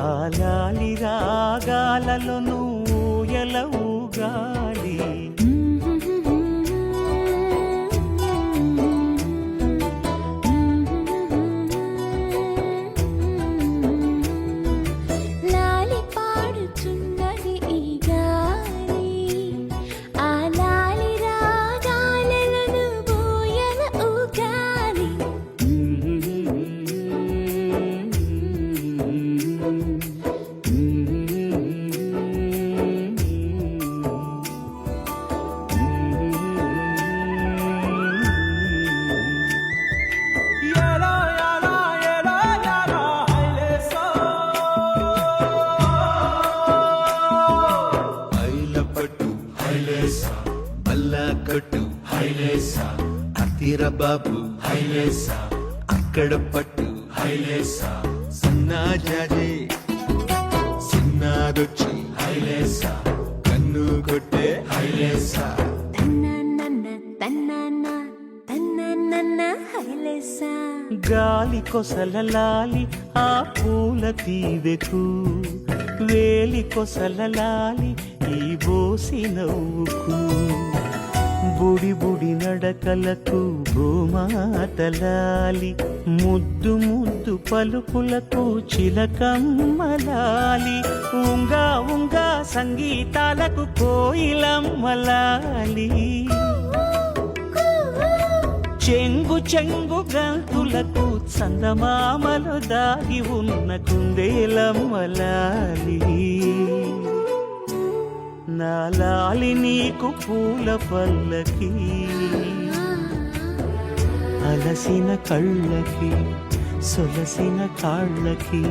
ఆలాలి రాగాలలో నువ్వు ఎలా ఊగాలి. లాలి పాడుచున్నది ఈ గాలి, ఆ లాలి రాగాలలో నువ్వు ఎలా ఊగాలి. కొట్టు హైలేసా, అతిర బాబు హైలేసా, అక్కడ పట్టు హైలేసా, సన్నా జాజే సిన్నాదొచ్చి హైలేసా, కన్ను కొట్టే హైలేసా. గాలి కొసలలాలి ఆ పూల తీవెకు, వేలి కొసలలాలి ఈ బోసి నవ్వుకు, బుడి బుడి నడకలకు భూమాతలాలి, ముద్దు ముద్దు పలుకులకు చిలకమ్మలాలి, ఉంగా ఉంగా సంగీతాలకు కోయిలమ్మలాలి, చెంగు చెంగు గంతులకు చందమామలు దాగి ఉన్న కుందేలమ్మలాలి. నా లాలి నీకు పూల పల్లకి, అలసిన కళ్ళకి సొలసిన కాళ్ళకి.